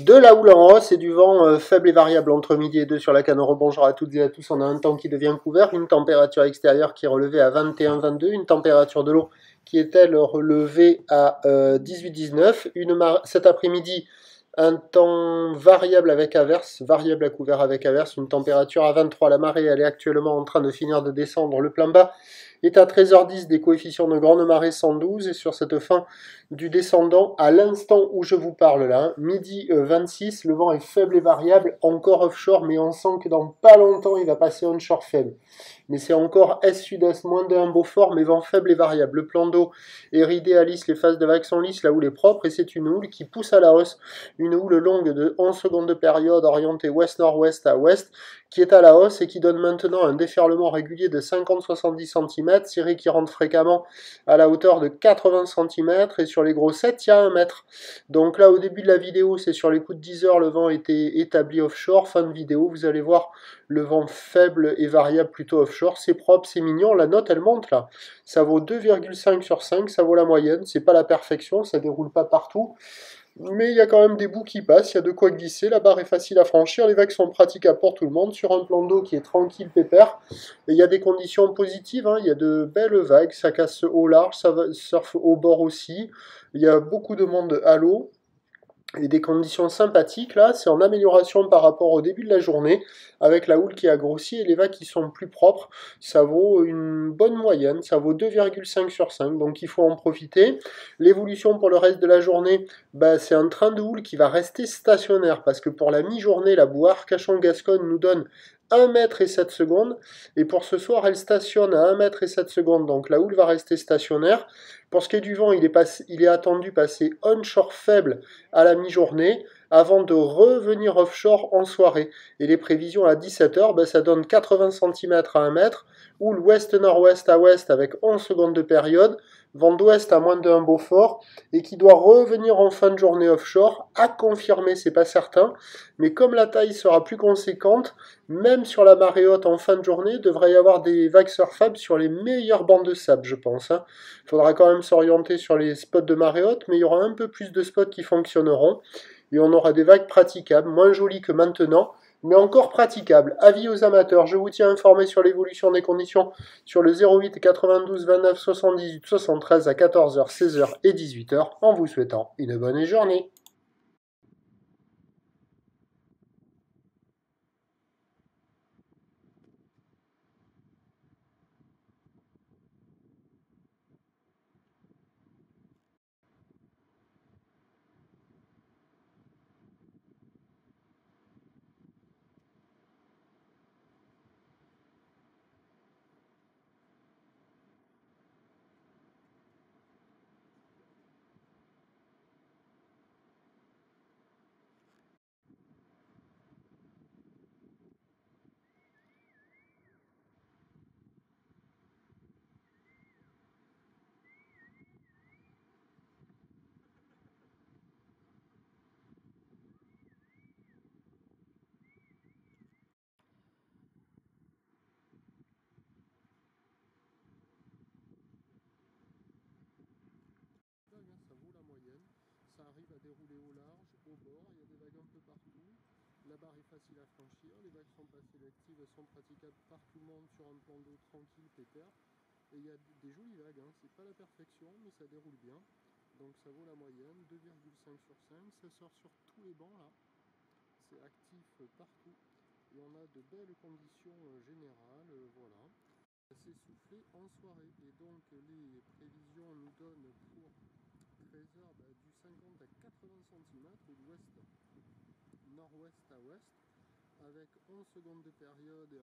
De la houle en hausse et du vent faible et variable entre midi et 2 sur la canne. Bonjour à toutes et à tous. On a un temps qui devient couvert, une température extérieure qui est relevée à 21-22, une température de l'eau qui est elle relevée à 18-19. Cet après-midi, un temps variable avec averse, variable à couvert avec averse, une température à 23. La marée, elle est actuellement en train de finir de descendre. Le plan bas est à 13h10, des coefficients de grande marée 112, et sur cette fin du descendant, à l'instant où je vous parle là, midi 26, le vent est faible et variable, encore offshore, mais on sent que dans pas longtemps, il va passer onshore faible. Mais c'est encore est-sud-est, moins de 1 Beaufort, mais vent faible et variable. Le plan d'eau est ridé à lisse, les phases de vagues sont lisses, la houle est propre, et c'est une houle qui pousse à la hausse, une houle longue de 11 secondes de période, orientée ouest-nord-ouest à ouest, qui est à la hausse et qui donne maintenant un déferlement régulier de 50-70 cm, ciré qui rentre fréquemment à la hauteur de 80 cm, et sur les gros 7, il y a 1 mètre. Donc là, au début de la vidéo, c'est sur les coups de 10 heures, le vent était établi offshore. Fin de vidéo, vous allez voir le vent faible et variable plutôt offshore. C'est propre, c'est mignon. La note, elle monte là. Ça vaut 2,5 sur 5, ça vaut la moyenne. C'est pas la perfection, ça déroule pas partout. Mais il y a quand même des bouts qui passent, il y a de quoi glisser, la barre est facile à franchir, les vagues sont praticables pour tout le monde, sur un plan d'eau qui est tranquille, pépère, et il y a des conditions positives, hein. Il y a de belles vagues, ça casse au large, ça surfe au bord aussi, il y a beaucoup de monde à l'eau, et des conditions sympathiques là, c'est en amélioration par rapport au début de la journée, avec la houle qui a grossi et les vagues qui sont plus propres, ça vaut une bonne moyenne, ça vaut 2,5 sur 5, donc il faut en profiter. L'évolution pour le reste de la journée, c'est un train de houle qui va rester stationnaire, parce que pour la mi-journée, la boue Arcachon-Gascogne nous donne 1 mètre et 7 secondes, et pour ce soir, elle stationne à 1 mètre et 7 secondes, donc la houle va rester stationnaire. Pour ce qui est du vent, il est attendu passer onshore faible à la mi-journée, avant de revenir offshore en soirée. Et les prévisions à 17h, ça donne 80 cm à 1 mètre, ou l'ouest-nord-ouest à ouest avec 11 secondes de période, vent d'ouest à moins de 1 Beaufort, et qui doit revenir en fin de journée offshore, à confirmer, c'est pas certain, mais comme la taille sera plus conséquente, même sur la marée haute en fin de journée, il devrait y avoir des vagues surfables sur les meilleures bandes de sable, je pense. Il faudra quand même s'orienter sur les spots de marée haute, mais il y aura un peu plus de spots qui fonctionneront, et on aura des vagues praticables, moins jolies que maintenant, mais encore praticables. Avis aux amateurs, je vous tiens informé sur l'évolution des conditions sur le 08 92 29 78 73 à 14h, 16h et 18h, en vous souhaitant une bonne journée. Ça vaut la moyenne, ça arrive à dérouler au large, au bord, il y a des vagues un peu partout, la barre est facile à franchir, les vagues sont pas sélectives, elles sont praticables par tout le monde sur un plan d'eau tranquille, pépère, et il y a des jolies vagues, hein. C'est pas la perfection, mais ça déroule bien, donc ça vaut la moyenne, 2,5 sur 5, ça sort sur tous les bancs là, c'est actif partout, et on a de belles conditions générales, voilà. C'est soufflé en soirée, et donc les prévisions nous donnent pour 13h du 50 à 80 cm ou d'ouest nord-ouest à ouest avec 11 secondes de période